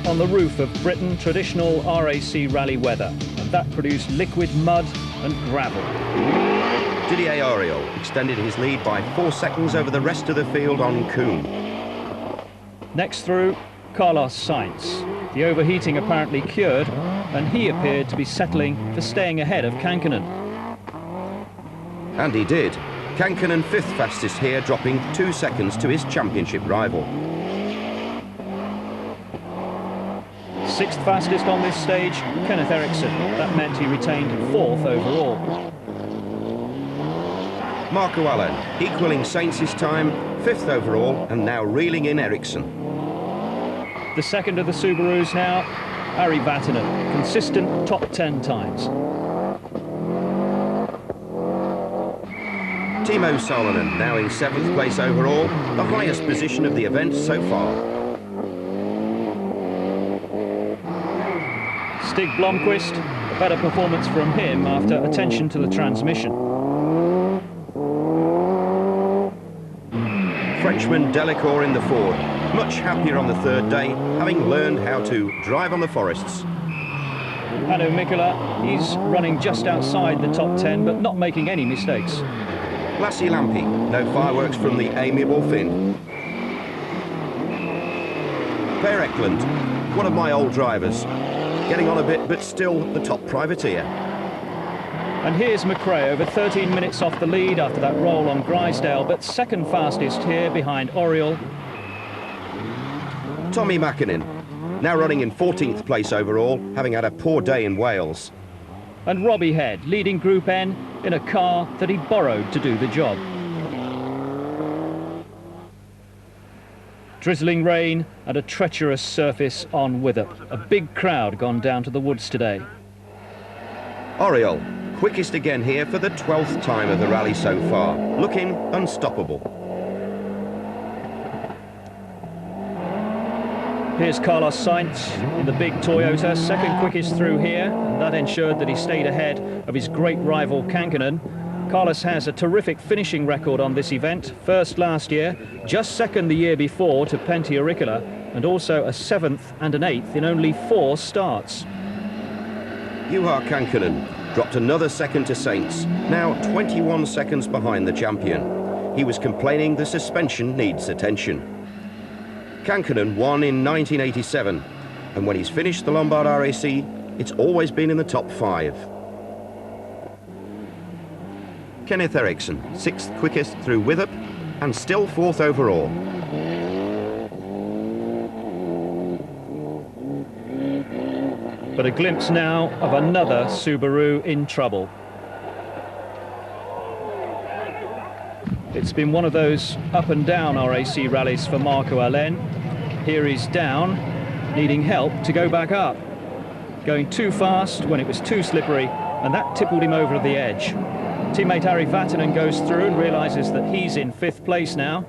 on the roof of Britain, traditional RAC rally weather, and that produced liquid mud and gravel. Didier Auriol extended his lead by 4 seconds over the rest of the field on Kuhn. Next through, Carlos Sainz. The overheating apparently cured, and he appeared to be settling for staying ahead of Kankkunen. And he did. Kankkunen 5th fastest here, dropping 2 seconds to his championship rival. 6th fastest on this stage, Kenneth Eriksson. That meant he retained 4th overall. Marco Allen equalling Sainz's time, 5th overall, and now reeling in Eriksson. The second of the Subarus now, Ari Vatanen, consistent top 10 times. Timo Salonen now in 7th place overall, the highest position of the event so far. Stig Blomqvist, a better performance from him after attention to the transmission. Frenchman Delacour in the Ford, much happier on the 3rd day, having learned how to drive on the forests. Hannu Mikkola, he's running just outside the top 10, but not making any mistakes. Lassi Lampi, no fireworks from the amiable Finn. Per Eklund, one of my old drivers, getting on a bit, but still the top privateer. And here's McRae, over 13 minutes off the lead after that roll on Grisdale, but 2nd fastest here behind Auriol. Tommy Mäkinen, now running in 14th place overall, having had a poor day in Wales. And Robbie Head, leading Group N in a car that he borrowed to do the job. Drizzling rain and a treacherous surface on Withup. A big crowd gone down to the woods today. Auriol, quickest again here for the 12th time of the rally so far, looking unstoppable. Here's Carlos Sainz in the big Toyota, 2nd quickest through here, and that ensured that he stayed ahead of his great rival Kankkunen. Carlos has a terrific finishing record on this event, 1st last year, just 2nd the year before to Pentti Riikola, and also a 7th and an 8th in only 4 starts. Juha Kankkunen dropped another 2nd to Sainz, now 21 seconds behind the champion. He was complaining the suspension needs attention. Kankkunen won in 1987, and when he's finished the Lombard RAC, it's always been in the top 5. Kenneth Eriksson, 6th quickest through Withup, and still 4th overall. But a glimpse now of another Subaru in trouble. It's been one of those up and down RAC rallies for Marco Allen. Here he's down, needing help to go back up. Going too fast when it was too slippery, and that tippled him over the edge. Teammate Ari Vatanen goes through and realises that he's in 5th place now.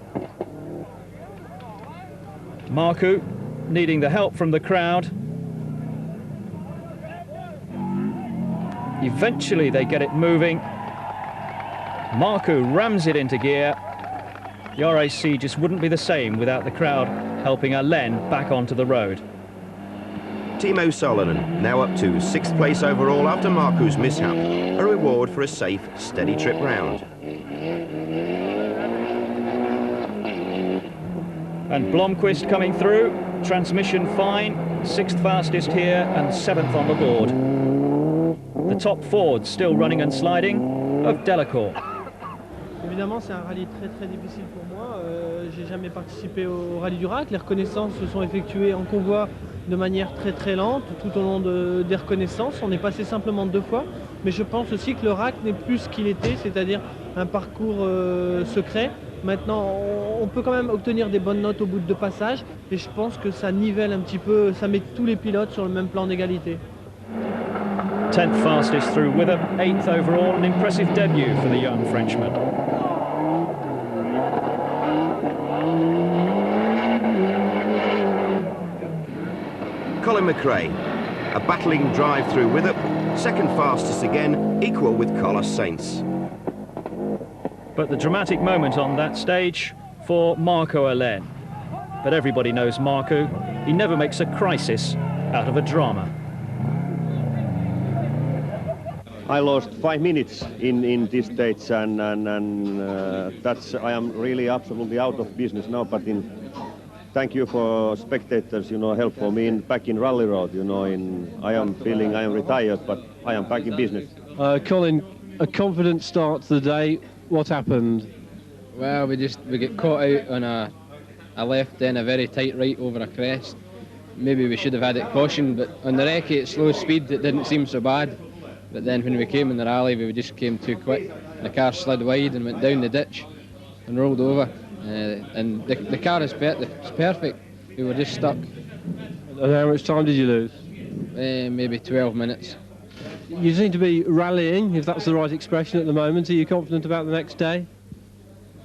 Marku needing the help from the crowd. Eventually they get it moving. Marku rams it into gear. The RAC just wouldn't be the same without the crowd helping Allen back onto the road. Timo Salonen now up to 6th place overall after Marku's mishap, a reward for a safe, steady trip round. And Blomqvist coming through, transmission fine, 6th fastest here and 7th on the board. The top Ford still running and sliding of Delacour. Évidemment, c'est un rallye très difficile pour moi. J'ai jamais participé au rallye du RAC. Les reconnaissances se sont effectuées en convoi de manière très lente tout au long des reconnaissances. On est passé simplement 2 fois, mais je pense aussi que le RAC n'est plus ce qu'il était, c'est-à-dire un parcours secret. Maintenant, on peut quand même obtenir des bonnes notes au bout de 2 passages, et je pense que ça nivelle un petit peu, ça met tous les pilotes sur le même plan d'égalité. 10th fastest through Withup, 8th overall, an impressive debut for the young Frenchman. Colin McRae, a battling drive through Withup, 2nd fastest again, equal with Carlos Sainz. But the dramatic moment on that stage for Marco Allen. But everybody knows Marco. he never makes a crisis out of a drama. I lost 5 minutes in this stage, and that's, I am really absolutely out of business now. But thank you for spectators, help for me back in Rally Road. I am feeling I am retired, but I am back in business. Colin, a confident start to the day. What happened? Well, we get caught out on a left, then a very tight right over a crest. Maybe we should have had it cautioned, but on the recce at slow speed it didn't seem so bad. But then when we came in the rally, we just came too quick. The car slid wide and went down the ditch and rolled over. And the car is perfect. We were just stuck. And how much time did you lose? Maybe 12 minutes. You seem to be rallying, if that's the right expression at the moment. Are you confident about the next day?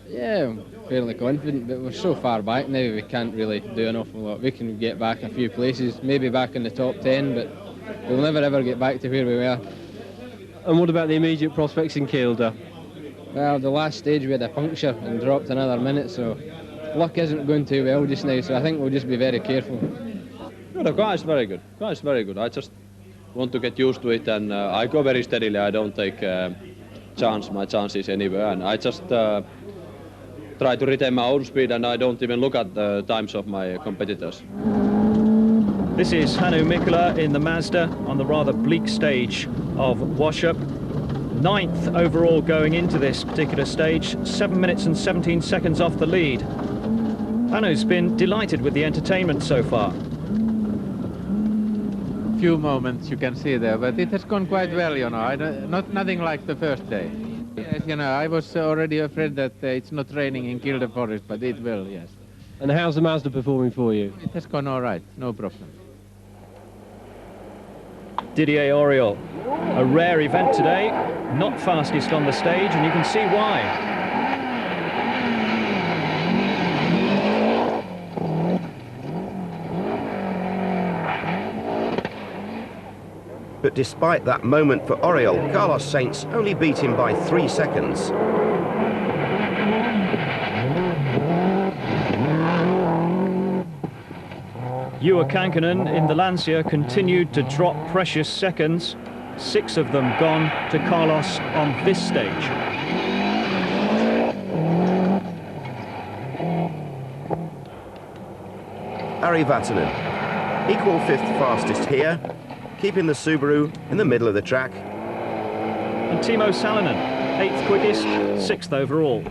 Yeah, I'm fairly confident, but we're so far back now we can't really do an awful lot. We can get back a few places, maybe back in the top 10, but we'll never ever get back to where we were. And what about the immediate prospects in Kielder? Well, the last stage we had a puncture and dropped another minute, so luck isn't going too well just now, so I think we'll just be very careful. No, the car is very good. The car is very good. I just want to get used to it, and I go very steadily. I don't take my chances anywhere, and I just try to retain my own speed, and I don't even look at the times of my competitors. This is Hannu Mikkola in the Mazda on the rather bleak stage of Washup. 9th overall going into this particular stage, 7 minutes and 17 seconds off the lead. Hannu's been delighted with the entertainment so far. Few moments you can see there, but it has gone quite well, nothing like the first day. Yes, I was already afraid that it's not raining in Kielder Forest, but it will, yes. And how's the Mazda performing for you? It has gone all right, no problem. Didier Auriol, a rare event today, not fastest on the stage, and you can see why. But despite that moment for Auriol, Carlos Sainz only beat him by 3 seconds. Juha Kankkunen in the Lancia continued to drop precious seconds, 6 of them gone to Carlos on this stage. Ari Vatanen, equal 5th fastest here, keeping the Subaru in the middle of the track. And Timo Salonen, 8th quickest, 6th overall.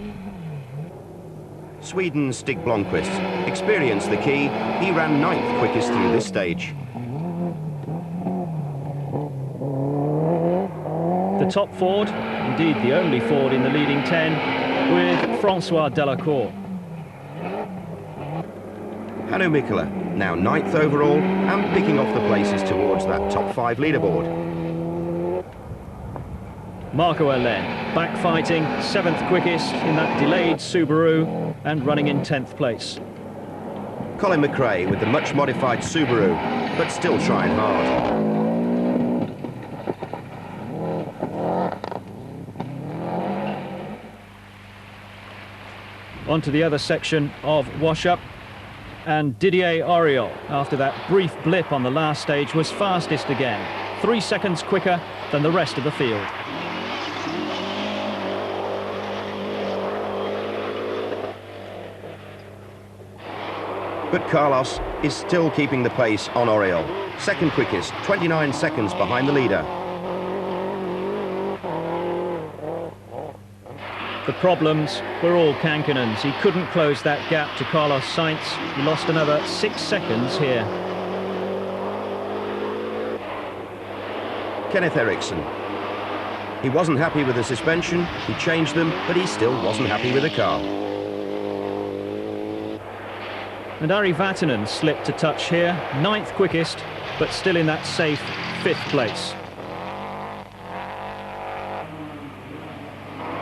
Sweden's Stig Blomqvist experienced the key. He ran 9th quickest through this stage. The top Ford, indeed the only Ford in the leading 10, with Francois Delacour. Hannu Mikkola, now 9th overall and picking off the places towards that top 5 leaderboard. Marco Elen, back fighting, 7th quickest in that delayed Subaru and running in 10th place. Colin McRae with the much modified Subaru, but still trying hard. On to the other section of Washup, and Didier Auriol, after that brief blip on the last stage, was fastest again, 3 seconds quicker than the rest of the field. But Carlos is still keeping the pace on Auriol. 2nd quickest, 29 seconds behind the leader. The problems were all Kankkunen's. He couldn't close that gap to Carlos Sainz. He lost another 6 seconds here. Kenneth Eriksson. He wasn't happy with the suspension, he changed them, but he still wasn't happy with the car. And Ari Vatanen slipped a touch here, 9th quickest, but still in that safe 5th place.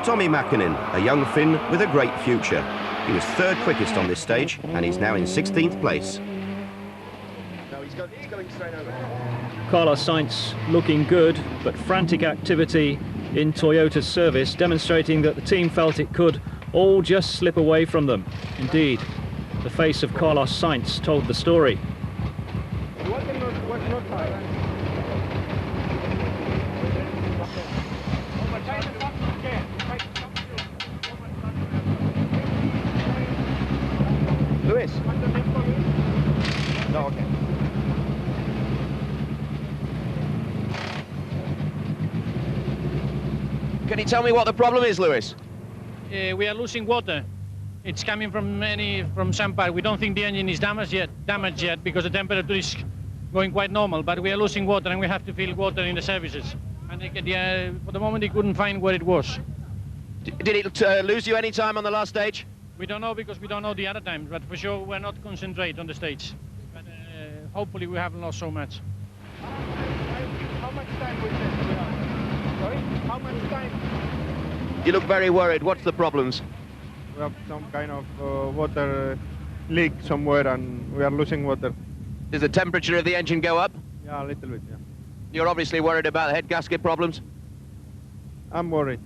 Tommi Mäkinen, a young Finn with a great future. He was 3rd quickest on this stage, and he's now in 16th place. Carlos Sainz looking good, but frantic activity in Toyota's service, demonstrating that the team felt it could all just slip away from them. Indeed, the face of Carlos Sainz told the story. Lewis? No, okay. Can you tell me what the problem is, Lewis? We are losing water. It's coming from some part. We don't think the engine is damaged yet because the temperature is going quite normal, but we are losing water and we have to fill water in the services. And for the moment, they couldn't find where it was. Did it lose you any time on the last stage? We don't know because we don't know the other times, but for sure we're not concentrate on the stage. But hopefully we haven't lost so much. How much time we have? Sorry? How much time? You look very worried. What's the problems? We have some kind of water leak somewhere and we are losing water. Does the temperature of the engine go up? Yeah, a little bit, yeah. You're obviously worried about the head gasket problems? I'm worried.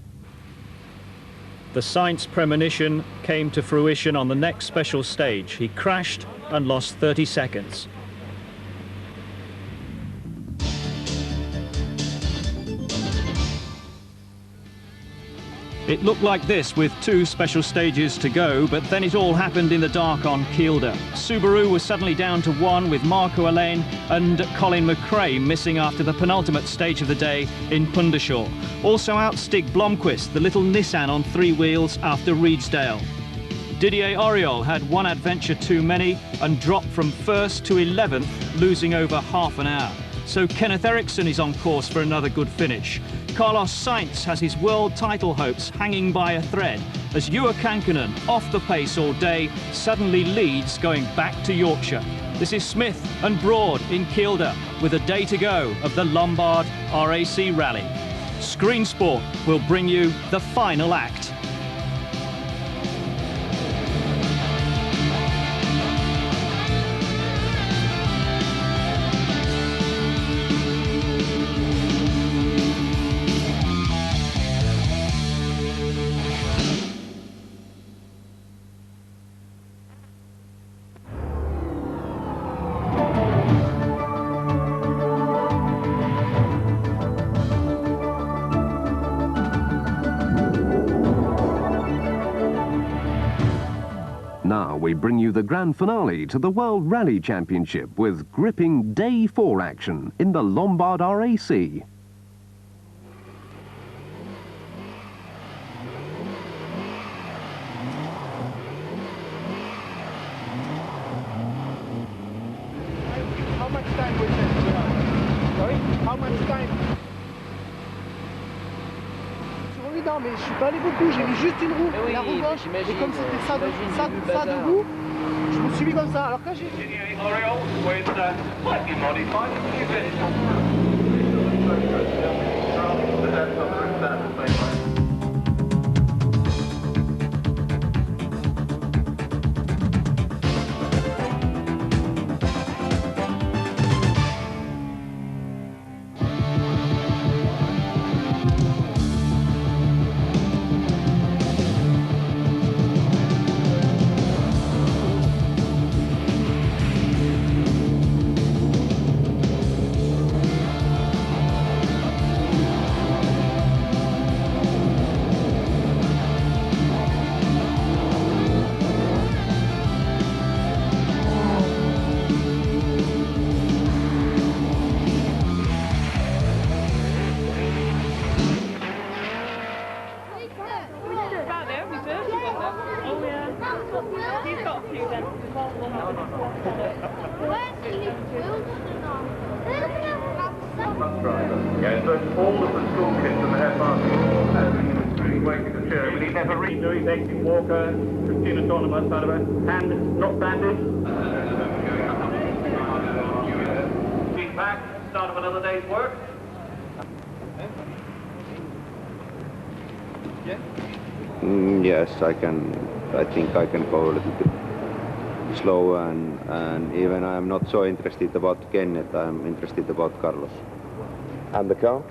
The Sainz premonition came to fruition on the next special stage. He crashed and lost 30 seconds. It looked like this with 2 special stages to go, but then it all happened in the dark on Kielder. Subaru was suddenly down to 1 with Marco Allain and Colin McRae missing after the penultimate stage of the day in Pundershaw. Also out Stig Blomqvist, the little Nissan on 3 wheels after Reedsdale. Didier Auriol had 1 adventure too many and dropped from 1st to 11th, losing over half an hour. So Kenneth Eriksson is on course for another good finish. Carlos Sainz has his world title hopes hanging by a thread as Juha Kankkunen, off the pace all day, suddenly leads going back to Yorkshire. This is Smith and Broad in Kielder with a day to go of the Lombard RAC Rally. Screensport will bring you the final act. Now we bring you the grand finale to the World Rally Championship with gripping Day 4 action in the Lombard RAC. How much time we have? Sorry? How much time? Non, mais je suis pas allé beaucoup, j'ai mis juste une roue, la roue gauche, et comme c'était ça debout, je me suis mis comme ça. Alors quand j'ai... Yes, but all of the school kids and the headmasters waiting to cheer. We need never read Louis Exit Walker, Christina Dornabus, out of her hand, not bandaged. She's back, start of another day's work. Yes, I think I can go a little bit slow, and even I am not so interested about Kenneth, I'm interested about Carlos. And the car?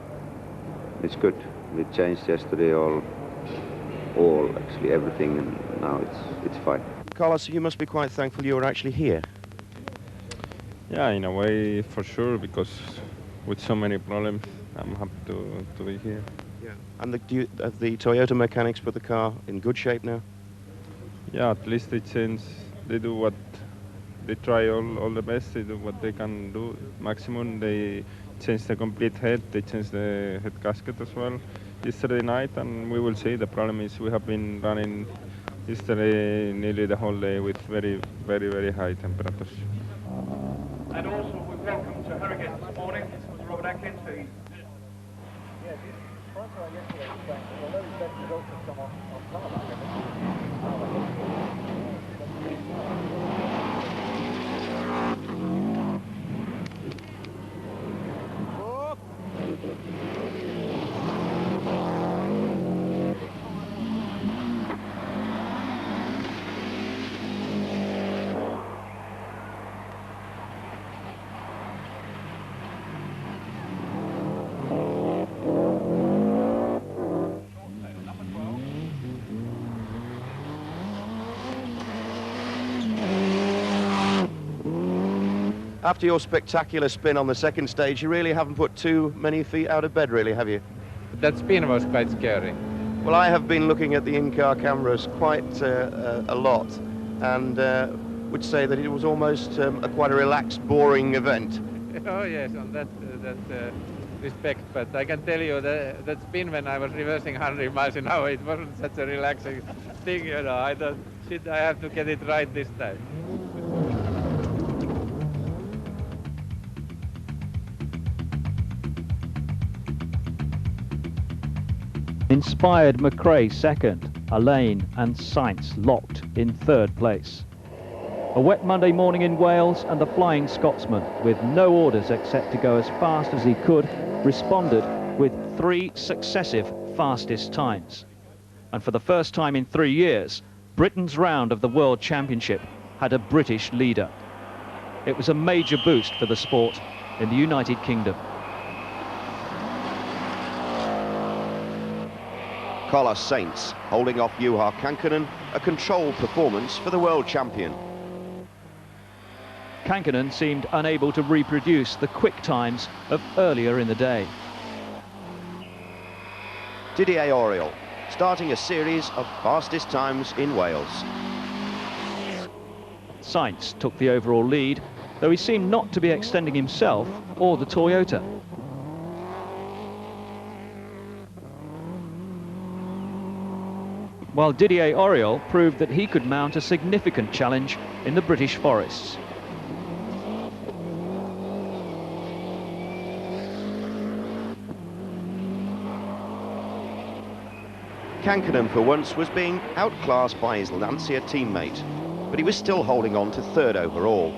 It's good. We changed yesterday all actually everything, and now it's fine. Carlos, you must be quite thankful you were actually here. Yeah, in a way, for sure, because with so many problems, I'm happy to be here. Yeah. And the Toyota mechanics put the car in good shape now? Yeah, at least they changed they do what they try all the best. They do what they can do maximum. They change the complete head. They change the head gasket as well yesterday night, and we will see. The problem is we have been running yesterday nearly the whole day with very, very, very high temperatures. And also we welcome to Harrogate this morning Robert Atkins. Yes, he's front row yesterday, although his best results have come on tarmac. After your spectacular spin on the second stage, you really haven't put too many feet out of bed, really, have you? That spin was quite scary. Well, I have been looking at the in-car cameras quite a lot, and would say that it was almost quite a relaxed, boring event. Oh yes, on that respect, but I can tell you that spin when I was reversing 100 miles an hour, it wasn't such a relaxing thing, you know. I thought, shit, I have to get it right this time. Inspired McRae second, Alain and Sainz locked in third place. A wet Monday morning in Wales, and the Flying Scotsman, with no orders except to go as fast as he could, responded with 3 successive fastest times. And for the first time in 3 years, Britain's round of the World Championship had a British leader. It was a major boost for the sport in the United Kingdom. Carlos Sainz holding off Juha Kankkunen, a controlled performance for the world champion. Kankkunen seemed unable to reproduce the quick times of earlier in the day. Didier Auriol starting a series of fastest times in Wales. Sainz took the overall lead, though he seemed not to be extending himself or the Toyota. While Didier Auriol proved that he could mount a significant challenge in the British forests. Kankkunen for once was being outclassed by his Lancia teammate, but he was still holding on to third overall.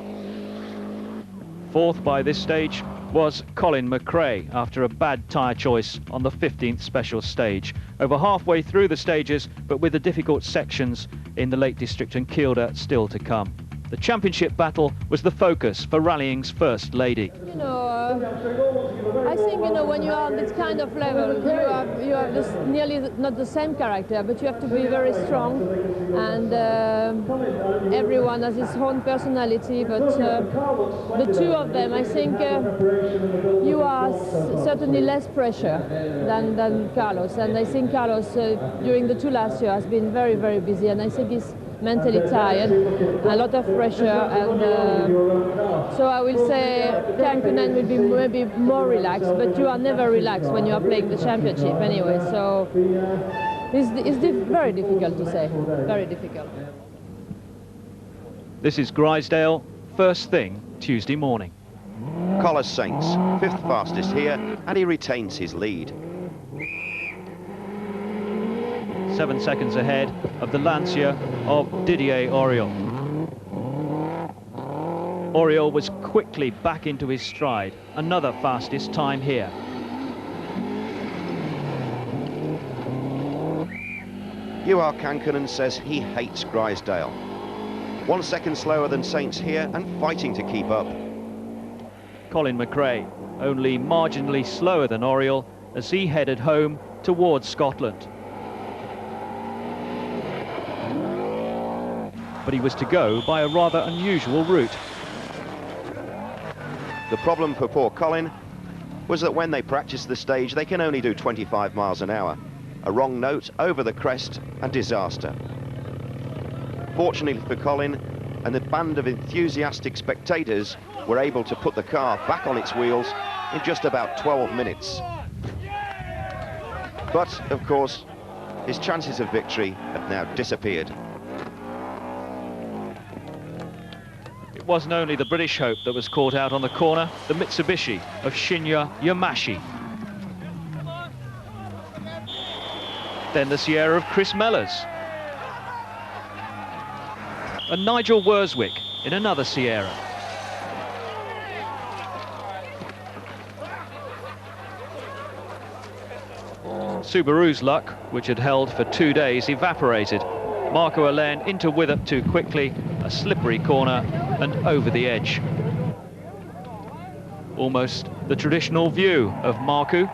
Fourth by this stage was Colin McRae after a bad tyre choice on the 15th special stage. Over halfway through the stages, but with the difficult sections in the Lake District and Kielder still to come. The championship battle was the focus for rallying's first lady. You know, I think, you know, when you are on this kind of level, you have this nearly not the same character, but you have to be very strong, and everyone has his own personality, but the two of them, I think you are certainly less pressure than Carlos, and I think Carlos during the 2 last years has been very, very busy, and I think he's mentally tired, a lot of pressure, and so I will say Kankkunen will be maybe more relaxed, but you are never relaxed when you are playing the championship anyway, so it's very difficult to say, very difficult. This is Grisdale, first thing Tuesday morning. Carlos Sainz, 5th fastest here, and he retains his lead. 7 seconds ahead of the Lancia of Didier Auriol. Auriol was quickly back into his stride, another fastest time here. Juha Kankkunen says he hates Grisdale. 1 second slower than Sainz here and fighting to keep up. Colin McRae only marginally slower than Auriol as he headed home towards Scotland. But he was to go by a rather unusual route. The problem for poor Colin was that when they practice the stage, they can only do 25 miles an hour. A wrong note over the crest and disaster. Fortunately for Colin, and the band of enthusiastic spectators were able to put the car back on its wheels in just about 12 minutes. But, of course, his chances of victory have now disappeared. It wasn't only the British hope that was caught out on the corner, the Mitsubishi of Shinya Yamashi. Then the Sierra of Chris Mellors. And Nigel Worswick in another Sierra. Subaru's luck, which had held for 2 days, evaporated. Marco Alain into Withup too quickly, a slippery corner and over the edge. Almost the traditional view of Marco.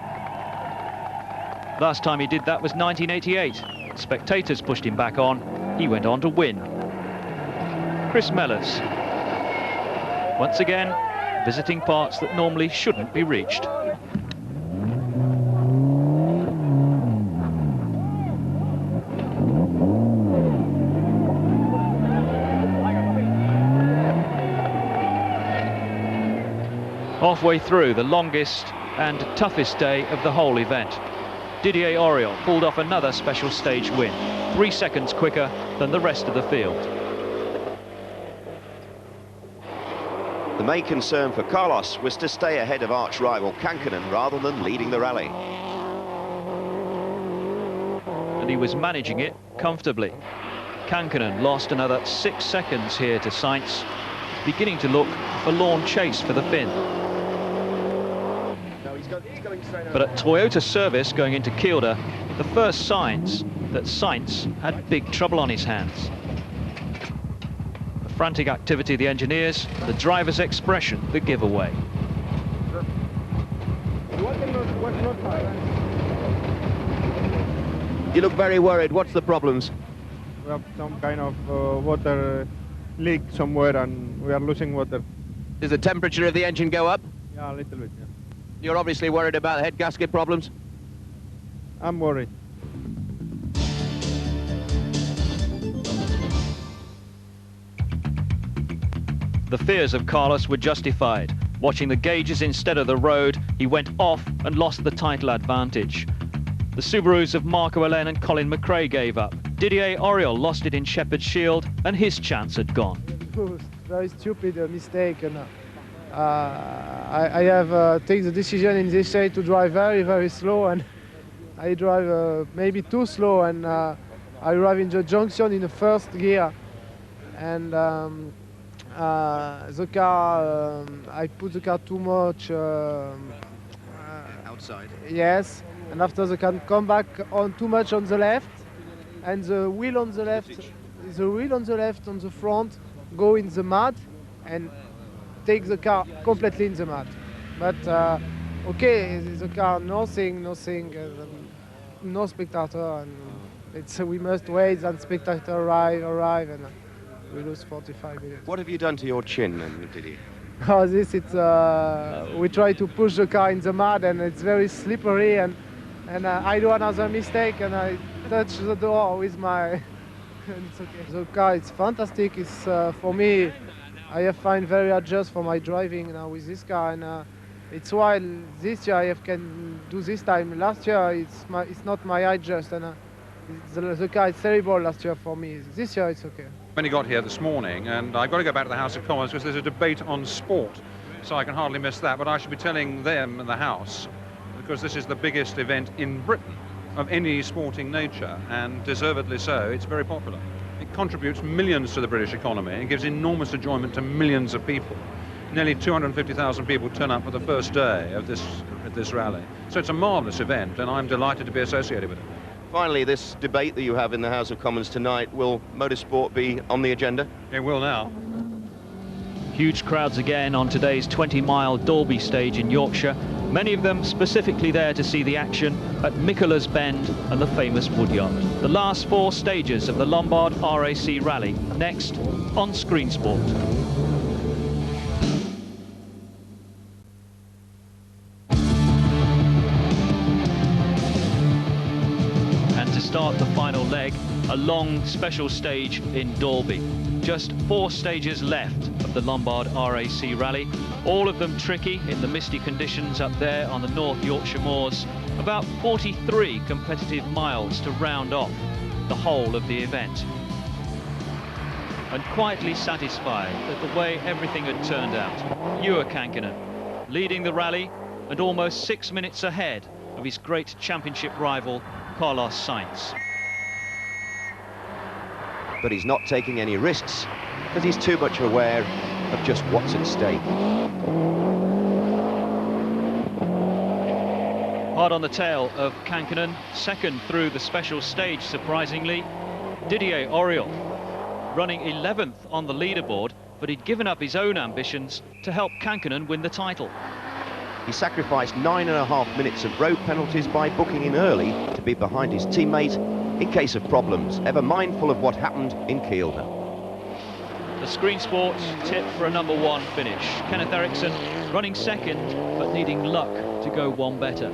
Last time he did that was 1988. Spectators pushed him back on. He went on to win. Chris Mellors, once again, visiting parts that normally shouldn't be reached. Halfway through the longest and toughest day of the whole event, Didier Auriol pulled off another special stage win, 3 seconds quicker than the rest of the field. The main concern for Carlos was to stay ahead of arch-rival Kankkunen rather than leading the rally. And he was managing it comfortably. Kankkunen lost another 6 seconds here to Sainz, beginning to look a forlorn chase for the Finn. But at Toyota service going into Kielder, the first signs that Sainz had big trouble on his hands. The frantic activity of the engineers, the driver's expression, the giveaway. You look very worried. What's the problems? We have some kind of water leak somewhere and we are losing water. Does the temperature of the engine go up? Yeah, a little bit, yeah. You're obviously worried about head gasket problems? I'm worried. The fears of Carlos were justified. Watching the gauges instead of the road, he went off and lost the title advantage. The Subarus of Marco Alain and Colin McRae gave up. Didier Auriol lost it in Shepherd's Shield and his chance had gone. It was very stupid mistake, and I have taken the decision in this day to drive very, very slow, and I drive maybe too slow, and I arrive in the junction in the first gear, and the car, I put the car too much outside. Yes, and after the car come back on too much on the left, and the wheel on the left, on the front go in the mud and take the car completely in the mud. But okay, the car nothing, no spectator, and we must wait and spectator arrive, and we lose 45 minutes. What have you done to your chin, Didier? Oh, we try to push the car in the mud, and it's very slippery, and I do another mistake, and I touch the door with my. It's okay. The car is fantastic. It's for me. I have find very adjust for my driving now with this car, and it's why this year I can do this time. Last year it's not my adjust, and the car is terrible last year for me. This year it's okay. I only got here this morning, and I've got to go back to the House of Commons because there's a debate on sport, so I can hardly miss that. But I should be telling them in the House, because this is the biggest event in Britain of any sporting nature, and deservedly so. It's very popular. It contributes millions to the British economy and gives enormous enjoyment to millions of people. Nearly 250,000 people turn up for the first day of this rally. So it's a marvellous event, and I'm delighted to be associated with it. Finally, this debate that you have in the House of Commons tonight, will motorsport be on the agenda? It will now. Huge crowds again on today's 20-mile Dalby stage in Yorkshire, many of them specifically there to see the action at Michela's Bend and the famous Woodyard. The last 4 stages of the Lombard RAC rally, next on Screensport. And to start the final leg, a long special stage in Dalby. Just 4 stages left of the Lombard RAC rally, all of them tricky in the misty conditions up there on the North Yorkshire moors. About 43 competitive miles to round off the whole of the event. And quietly satisfied at the way everything had turned out, Juha Kankkunen leading the rally and almost 6 minutes ahead of his great championship rival Carlos Sainz. But he's not taking any risks because he's too much aware of just what's at stake. Hard on the tail of Kankkunen, second through the special stage, surprisingly. Didier Auriol running 11th on the leaderboard, but he'd given up his own ambitions to help Kankkunen win the title. He sacrificed 9.5 minutes of road penalties by booking in early to be behind his teammate in case of problems, ever mindful of what happened in Kielder. The Screensport tip for a #1 finish. Kenneth Eriksson running second, but needing luck to go one better.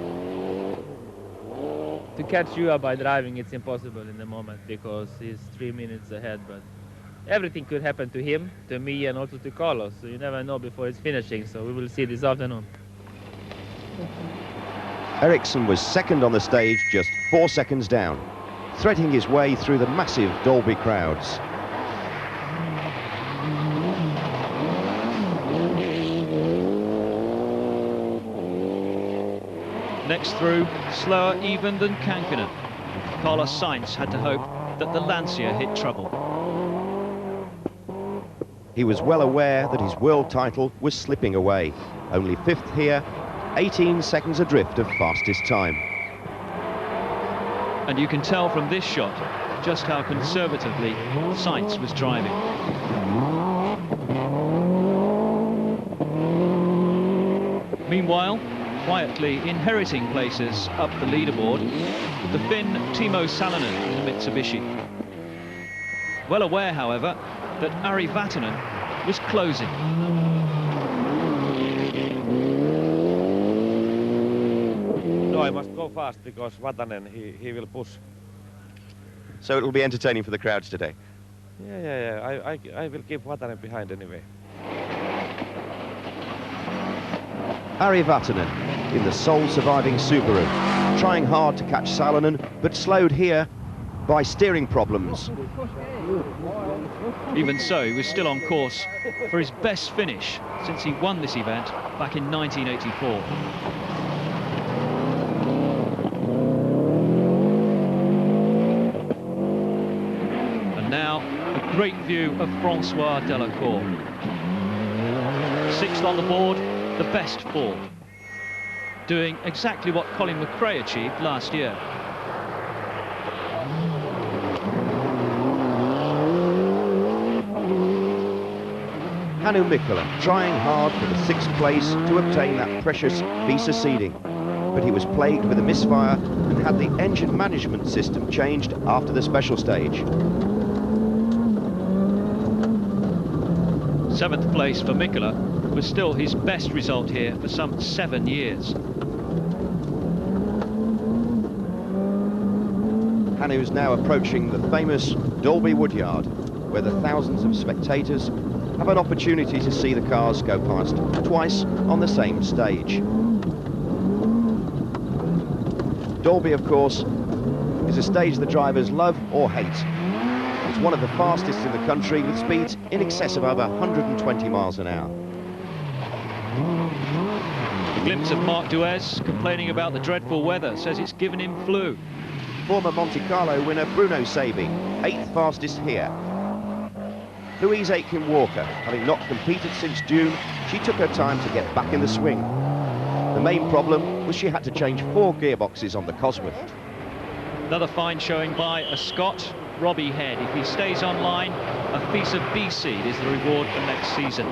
To catch Juha by driving, it's impossible in the moment because he's 3 minutes ahead, but everything could happen to him, to me, and also to Carlos, so you never know before it's finishing, so we will see this afternoon. Eriksson was second on the stage, just 4 seconds down, threading his way through the massive Dolby crowds. Next through, slower even than Kankkunen. Carlos Sainz had to hope that the Lancia hit trouble. He was well aware that his world title was slipping away. Only 5th here, 18 seconds adrift of fastest time. And you can tell from this shot just how conservatively Sainz was driving. Meanwhile, quietly inheriting places up the leaderboard, the Finn Timo Salonen in the Mitsubishi. Well aware, however, that Ari Vatanen was closing. No, I must go fast because Vatanen, he will push. So it'll be entertaining for the crowds today. Yeah. I will keep Vatanen behind anyway. Ari Vatanen in the sole surviving Subaru, trying hard to catch Salonen, but slowed here by steering problems. Even so, he was still on course for his best finish since he won this event back in 1984. And now, a great view of Francois Delacour. 6th on the board, the best 4. Doing exactly what Colin McRae achieved last year. Hannu Mikkola trying hard for the 6th place to obtain that precious visa seeding. But he was plagued with a misfire and had the engine management system changed after the special stage. 7th place for Mikkola was still his best result here for some 7 years. Hannu's now approaching the famous Dolby Woodyard, where the thousands of spectators have an opportunity to see the cars go past twice on the same stage. Dolby, of course, is a stage the drivers love or hate. It's one of the fastest in the country with speeds in excess of over 120 miles an hour. A glimpse of Marc Duez complaining about the dreadful weather, says it's given him flu. Former Monte Carlo winner Bruno Sebi, 8th fastest here. Louise Aitken-Walker, having not competed since June, she took her time to get back in the swing. The main problem was she had to change 4 gearboxes on the Cosworth. Another fine showing by a Scot, Robbie Head. If he stays online, a FISA B seed is the reward for next season.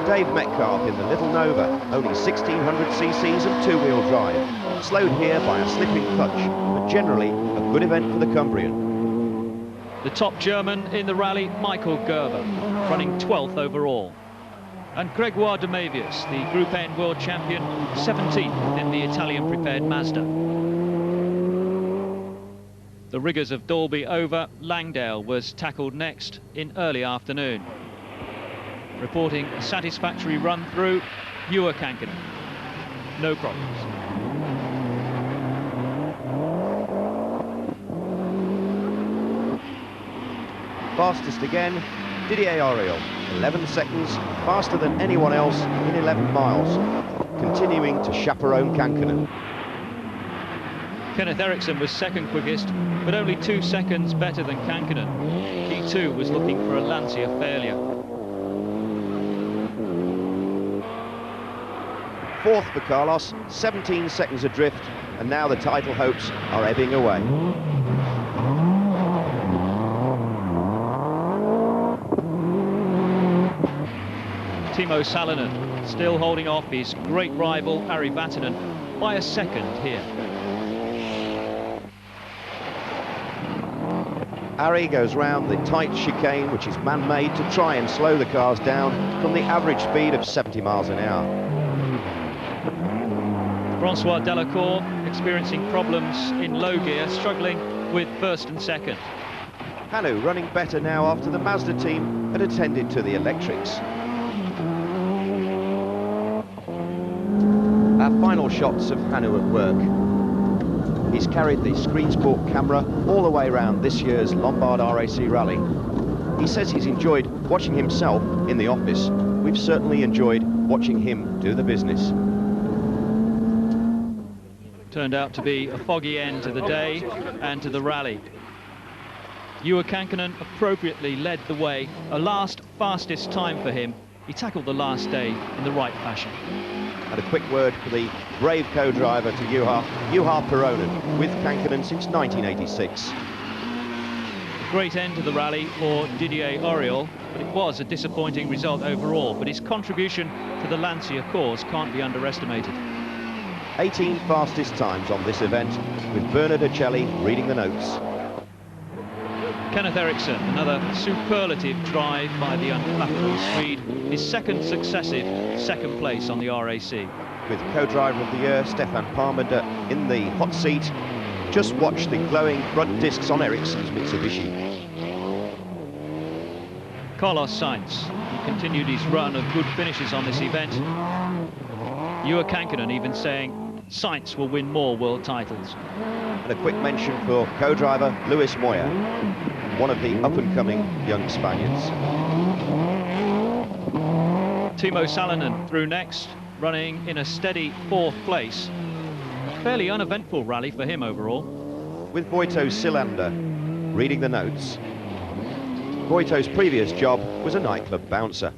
Dave Metcalf in the Little Nova, only 1600 cc's and 2-wheel drive. Slowed here by a slipping clutch, but generally a good event for the Cumbrian. The top German in the rally, Michael Gerber, running 12th overall. And Gregoire de Mavius, the Group N World Champion, 17th in the Italian prepared Mazda. The rigours of Dalby over, Langdale was tackled next in early afternoon. Reporting a satisfactory run through, Ewer Kankkunen. No problems. Fastest again, Didier Auriol, 11 seconds, faster than anyone else in 11 miles, continuing to chaperone Kankkunen. Kenneth Eriksson was second quickest, but only 2 seconds better than Kankkunen. He too was looking for a Lancia failure. Fourth for Carlos, 17 seconds adrift, and now the title hopes are ebbing away. Timo Salonen still holding off his great rival Ari Vatanen by a second here. Ari goes round the tight chicane, which is man-made, to try and slow the cars down from the average speed of 70 miles an hour. Francois Delacour experiencing problems in low gear, struggling with first and second. Hanu running better now after the Mazda team had attended to the electrics. Our final shots of Hanu at work. He's carried the Screensport camera all the way around this year's Lombard RAC rally. He says he's enjoyed watching himself in the office. We've certainly enjoyed watching him do the business. Turned out to be a foggy end to the day and to the rally. Ewer Kankkunen appropriately led the way, a last fastest time for him. He tackled the last day in the right fashion. And a quick word for the brave co-driver to Juha Peronen, with Kankkunen since 1986. A great end to the rally for Didier Auriol, but it was a disappointing result overall. But his contribution to the Lancia cause can't be underestimated. 18 fastest times on this event, with Bernard Uccelli reading the notes. Kenneth Eriksson, another superlative drive by the unflappable Swede, his second successive second place on the RAC. With co-driver of the year Stefan Parmenter in the hot seat, just watch the glowing front discs on Eriksson's Mitsubishi. Carlos Sainz, he continued his run of good finishes on this event. Ewer Kankkunen even saying Sainz will win more world titles. And a quick mention for co-driver Luis Moya, one of the up-and-coming young Spaniards. Timo Salonen through next, running in a steady 4th place. A fairly uneventful rally for him overall. With Voito Silander reading the notes. Voito's previous job was a nightclub bouncer.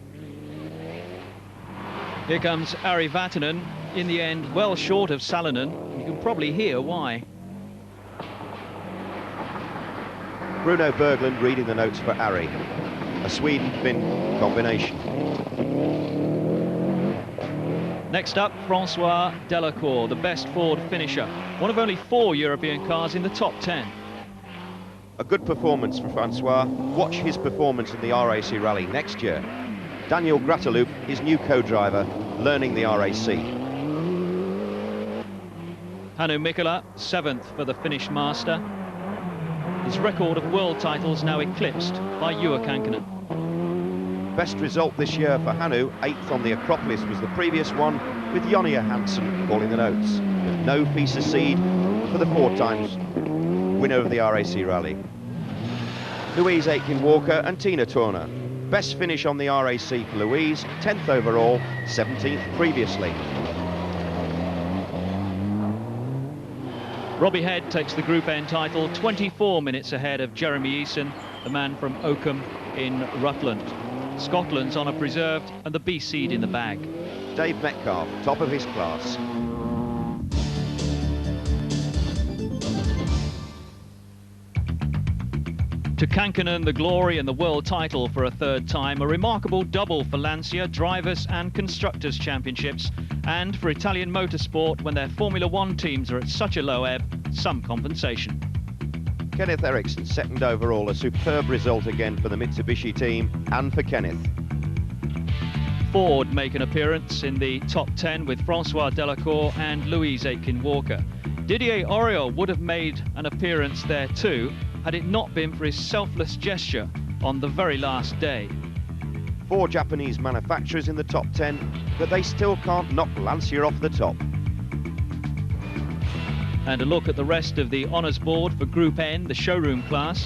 Here comes Ari Vatanen, in the end well short of Salonen. You can probably hear why. Bruno Berglund reading the notes for Ari. A Sweden-Finn combination. Next up, Francois Delacour, the best Ford finisher. One of only 4 European cars in the top 10. A good performance for Francois. Watch his performance in the RAC rally next year. Daniel Grateloop, his new co-driver, learning the RAC. Hannu Mikkola, 7th for the Finnish master. His record of world titles now eclipsed by Ewer Kankkunen. Best result this year for Hannu, 8th on the Acropolis was the previous one, with Jonny Johansson calling the notes. With no piece of seed for the 4 times winner of the RAC rally. Louise Aitken-Walker and Tina Turner. Best finish on the RAC for Louise, 10th overall, 17th previously. Robbie Head takes the Group N title, 24 minutes ahead of Jeremy Eason, the man from Oakham in Rutland. Scotland's honour preserved and the B seed in the bag. Dave Metcalf, top of his class. To Kankkunen, the glory and the world title for a 3rd time, a remarkable double for Lancia, Drivers and Constructors Championships, and for Italian motorsport, when their Formula 1 teams are at such a low ebb, some compensation. Kenneth Eriksson, 2nd overall, a superb result again for the Mitsubishi team and for Kenneth. Ford make an appearance in the top 10 with Francois Delacour and Louise Aitken-Walker. Didier Auriol would have made an appearance there too, had it not been for his selfless gesture on the very last day. 4 Japanese manufacturers in the top 10, but they still can't knock Lancia off the top. And a look at the rest of the honours board for Group N, the showroom class.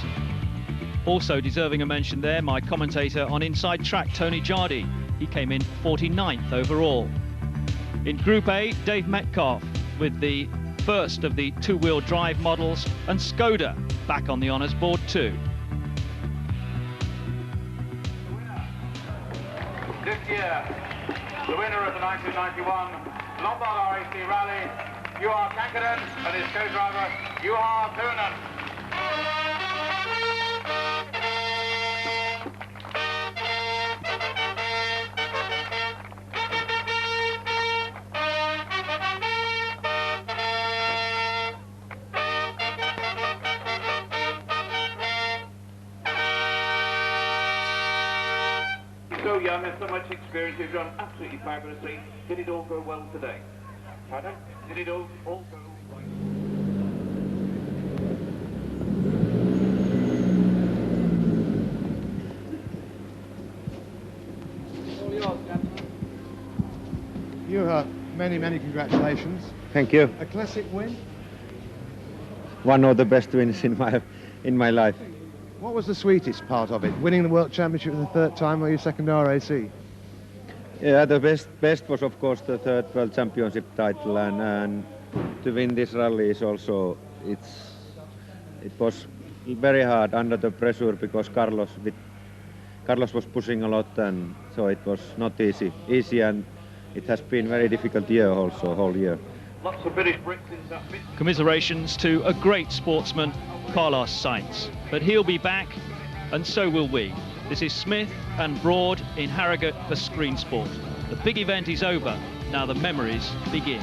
Also deserving a mention there, my commentator on Inside Track, Tony Jardy. He came in 49th overall. In Group A, Dave Metcalf with the first of the 2-wheel drive models, and Skoda back on the honours board too. This year, the winner of the 1991 Lombard RAC Rally, Juha Kankkunen, and his co-driver, Juha Turunen. So young and so much experience, you've done absolutely fabulously. Did it all go well today? Pardon? Did it all go well? Juha, many congratulations. Thank you. A classic win. One of the best wins in my life. What was the sweetest part of it? Winning the World Championship for the 3rd time or your 2nd RAC? Yeah, the best was of course the 3rd World Championship title, and to win this rally is also, it was very hard under the pressure because Carlos was pushing a lot, and so it was not easy, and it has been very difficult year also, whole year. Lots of British bricks in that bit. Commiserations to a great sportsman, Carlos Sainz. But he'll be back, and so will we. This is Smith and Broad in Harrogate for Screensport. The big event is over, now the memories begin.